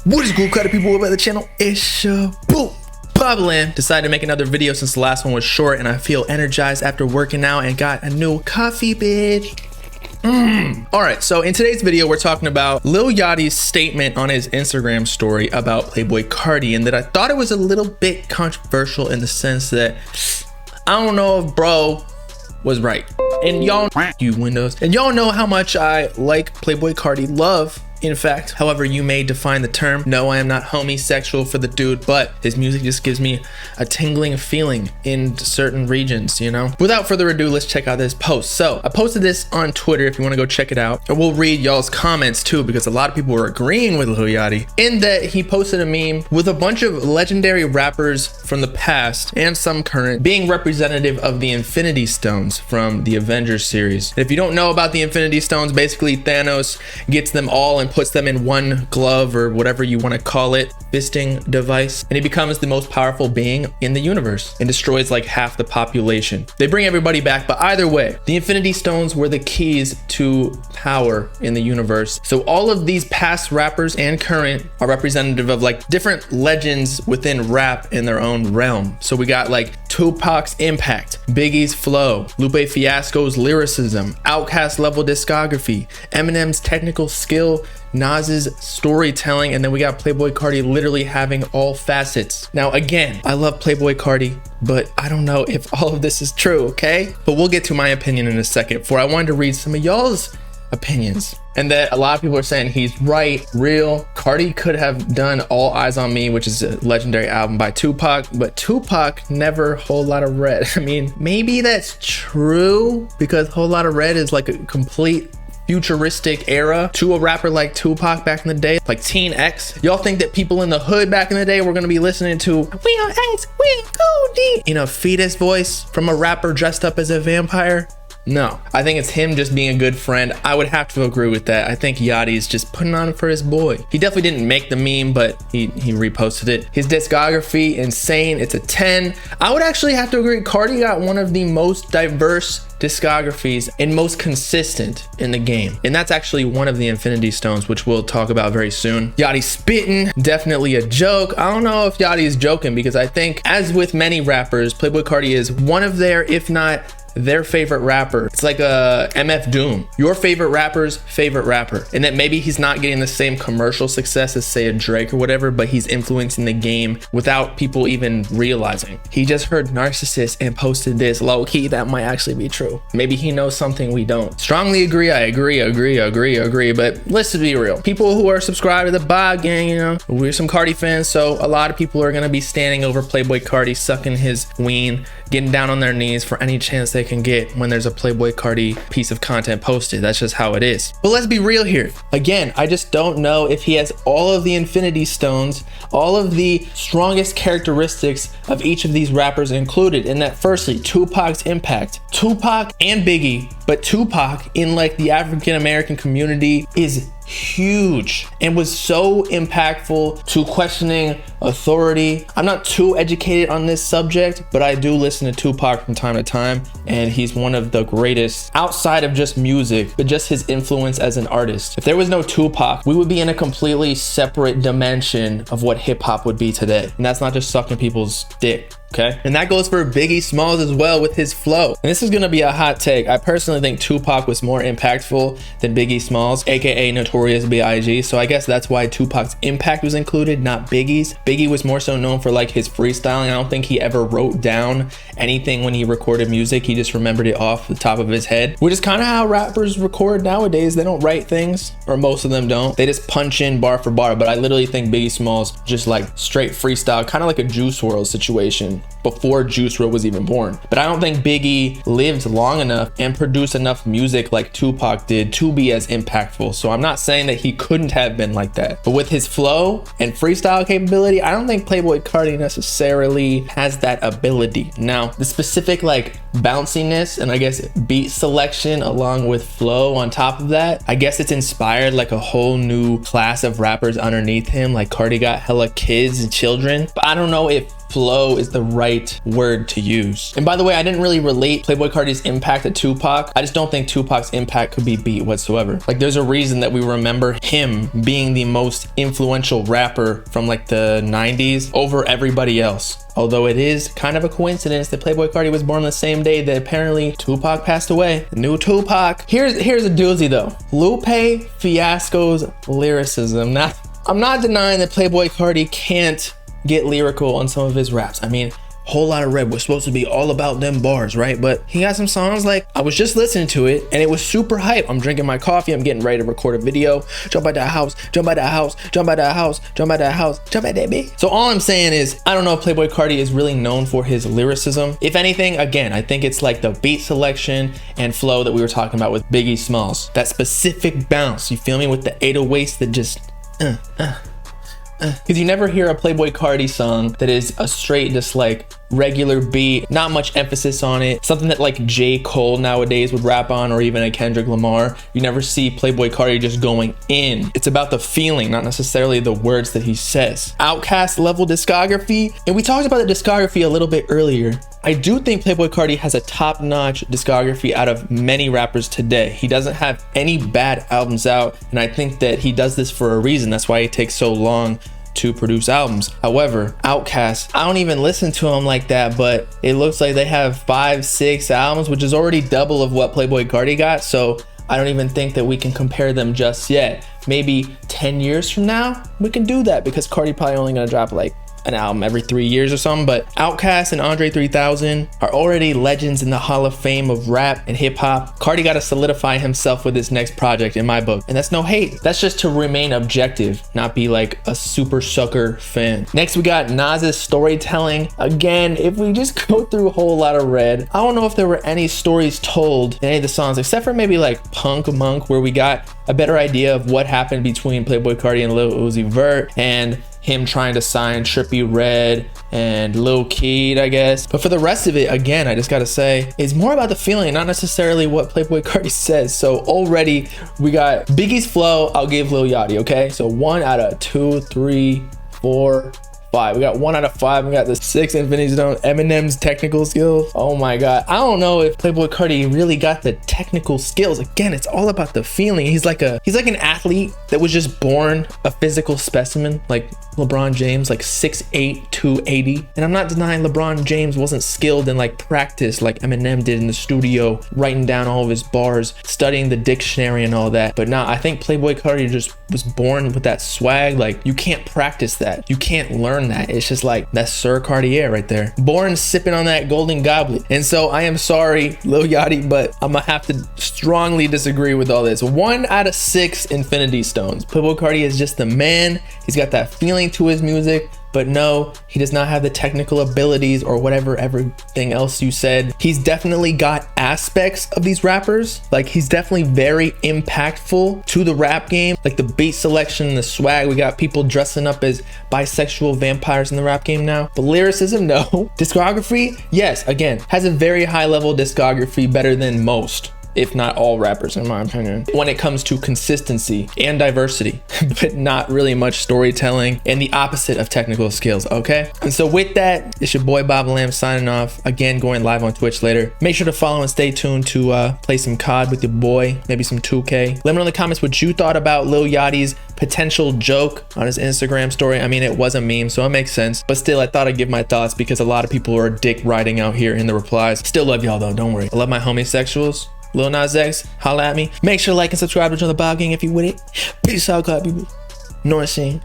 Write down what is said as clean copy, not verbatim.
What is cool, Carti people? Welcome back to the channel. It's your boom. Bobbalam decided to make another video since the last one was short, and I feel energized after working out and got a new coffee, bitch. Alright, so in today's video, we're talking about Lil Yachty's statement on his Instagram story about Playboi Carti, and that I thought it was a little bit controversial in the sense that I don't know if bro was right. And y'all, you windows, and y'all know how much I like Playboi Carti, love. In fact, however you may define the term. No, I am not homosexual for the dude, but his music just gives me a tingling feeling in certain regions, you know? Without further ado, let's check out this post. So I posted this on Twitter if you want to go check it out. And we'll read y'all's comments too, because a lot of people were agreeing with Lil Yachty in that he posted a meme with a bunch of legendary rappers from the past and some current being representative of the Infinity Stones from the Avengers series. And if you don't know about the Infinity Stones, basically Thanos gets them all and puts them in one glove or whatever you want to call it, fisting device, and he becomes the most powerful being in the universe and destroys like half the population. They bring everybody back, but either way, the Infinity Stones were the keys to power in the universe. So all of these past rappers and current are representative of like different legends within rap in their own realm. So we got like Tupac's impact, Biggie's flow, Lupe Fiasco's lyricism, Outkast level discography, Eminem's technical skill, Nas's storytelling, and then we got Playboi Carti literally having all facets. Now again, I love Playboi Carti, but I don't know if all of this is true, okay? But we'll get to my opinion in a second. For I wanted to read some of y'all's opinions, and that a lot of people are saying he's right, real. Carti could have done All Eyes on Me, which is a legendary album by Tupac, but Tupac never Whole Lotta Red. I mean, maybe that's true because Whole Lotta Red is like a complete futuristic era to a rapper like Tupac back in the day, like Teen X. Y'all think that people in the hood back in the day were gonna be listening to "We are X, we go deep" in a fetus voice from a rapper dressed up as a vampire? No, I think it's him just being a good friend. I would have to agree with that. I think Yachty's just putting on for his boy. He definitely didn't make the meme, but he reposted it. His discography, insane. It's a 10. I would actually have to agree. Carti got one of the most diverse discographies and most consistent in the game. And that's actually one of the Infinity Stones, which we'll talk about very soon. Yachty spitting, definitely a joke. I don't know if Yachty is joking, because I think, as with many rappers, Playboi Carti is one of their, if not their favorite rapper. It's like a MF Doom, your favorite rapper's favorite rapper. And that maybe he's not getting the same commercial success as say a Drake or whatever, but he's influencing the game without people even realizing. He just heard Narcissist and posted this. Low key, that might actually be true. Maybe he knows something we don't. Strongly agree. I agree. But let's be real. People who are subscribed to the Bob Gang, you know, we're some Carti fans, so a lot of people are gonna be standing over Playboi Carti, sucking his ween, getting down on their knees for any chance they can get when there's a Playboi Carti piece of content posted. That's just how it is. But let's be real here. Again, I just don't know if he has all of the Infinity Stones, all of the strongest characteristics of each of these rappers included. In that, firstly, Tupac's impact. Tupac and Biggie, but Tupac in like the African American community is huge and was so impactful to questioning authority. I'm not too educated on this subject, but I do listen to Tupac from time to time, and he's one of the greatest outside of just music, but just his influence as an artist. If there was no Tupac, we would be in a completely separate dimension of what hip hop would be today. And that's not just sucking people's dick. Okay, and that goes for Biggie Smalls as well with his flow. And this is gonna be a hot take. I personally think Tupac was more impactful than Biggie Smalls, aka Notorious B.I.G. So I guess that's why Tupac's impact was included, not Biggie's. Biggie was more so known for like his freestyling. I don't think he ever wrote down anything when he recorded music. He just remembered it off the top of his head, which is kind of how rappers record nowadays. They don't write things, or most of them don't. They just punch in bar for bar. But I literally think Biggie Smalls just like straight freestyle, kind of like a Juice WRLD situation before Juice WRLD was even born. But I don't think Biggie lived long enough and produced enough music like Tupac did to be as impactful. So I'm not saying that he couldn't have been like that, but with his flow and freestyle capability, I don't think Playboi Carti necessarily has that ability. Now, the specific like bounciness and I guess beat selection along with flow on top of that, I guess it's inspired like a whole new class of rappers underneath him. Like Carti got hella kids and children, but I don't know if flow is the right right word to use. And by the way, I didn't really relate Playboi Carti's impact to Tupac. I just don't think Tupac's impact could be beat whatsoever. Like, there's a reason that we remember him being the most influential rapper from like the 90s over everybody else. Although it is kind of a coincidence that Playboi Carti was born the same day that apparently Tupac passed away. The new Tupac. Here's a doozy though. Lupe Fiasco's lyricism. Now, I'm not denying that Playboi Carti can't get lyrical on some of his raps. I mean, Whole Lot of Red was supposed to be all about them bars, right? But he got some songs like, I was just listening to it and it was super hype. I'm drinking my coffee, I'm getting ready to record a video. Jump out that house, jump out that house, jump out that house, jump out that house, jump out that bitch. So all I'm saying is, I don't know if Playboi Carti is really known for his lyricism. If anything, again, I think it's like the beat selection and flow that we were talking about with Biggie Smalls. That specific bounce, you feel me? With the 808s that just, because you never hear a Playboi Carti song that is a straight just like regular beat, not much emphasis on it, something that like J. Cole nowadays would rap on, or even a Kendrick Lamar. You never see Playboi Carti just going in. It's about the feeling, not necessarily the words that he says. Outkast level discography, and we talked about the discography a little bit earlier. I do think Playboi Carti has a top-notch discography out of many rappers today. He doesn't have any bad albums out, and I think that he does this for a reason. That's why it takes so long to produce albums. However, Outkast, I don't even listen to them like that, but it looks like they have 5-6 albums, which is already double of what Playboi Carti got. So I don't even think that we can compare them just yet. Maybe 10 years from now, we can do that, because Carti probably only gonna drop like an album every 3 years or something. But Outkast and Andre 3000 are already legends in the Hall of Fame of rap and hip hop. Carti got to solidify himself with his next project, in my book. And that's no hate. That's just to remain objective, not be like a super sucker fan. Next, we got Nas's storytelling. Again, if we just go through a Whole Lot of Red, I don't know if there were any stories told in any of the songs, except for maybe like Punk Monk, where we got a better idea of what happened between Playboi Carti and Lil Uzi Vert, and him trying to sign Trippie Redd and Lil Keed, I guess. But for the rest of it, again, I just gotta say, it's more about the feeling, not necessarily what Playboi Carti says. So already we got Biggie's flow, I'll give Lil Yachty, okay? So 1 out of 2, 3, 4, 5. We got 1 out of 5. We got the 6 Infinity Stone. Eminem's technical skills. Oh my God. I don't know if Playboi Carti really got the technical skills. Again, it's all about the feeling. He's like an athlete that was just born a physical specimen, like LeBron James, like 6'8", 280. And I'm not denying LeBron James wasn't skilled in like practice like Eminem did in the studio, writing down all of his bars, studying the dictionary and all that. But nah, I think Playboi Carti just was born with that swag. Like, you can't practice that. You can't learn that. It's just like, that's Sir Cartier right there. Born sipping on that golden goblet. And so I am sorry, Lil Yachty, but I'm gonna have to strongly disagree with all this. 1 out of 6 Infinity Stones. Playboi Carti is just the man. He's got that feeling to his music, but no, he does not have the technical abilities or whatever everything else you said. He's definitely got aspects of these rappers. Like, he's definitely very impactful to the rap game. Like the beat selection, the swag. We got people dressing up as bisexual vampires in the rap game now. But lyricism, no. Discography, yes, again, has a very high level discography, better than most, if not all rappers, in my opinion, when it comes to consistency and diversity, but not really much storytelling and the opposite of technical skills, okay? And so with that, it's your boy Bobbalam signing off. Again, going live on Twitch later. Make sure to follow and stay tuned to play some COD with your boy, maybe some 2K. Let me know in the comments what you thought about Lil Yachty's potential joke on his Instagram story. I mean, it was a meme, so it makes sense. But still, I thought I'd give my thoughts because a lot of people are dick riding out here in the replies. Still love y'all though, don't worry. I love my homosexuals. Lil Nas X, holla at me. Make sure to like and subscribe to join the Bob Gang if you with it. Peace out, God, people. Know what I'm saying?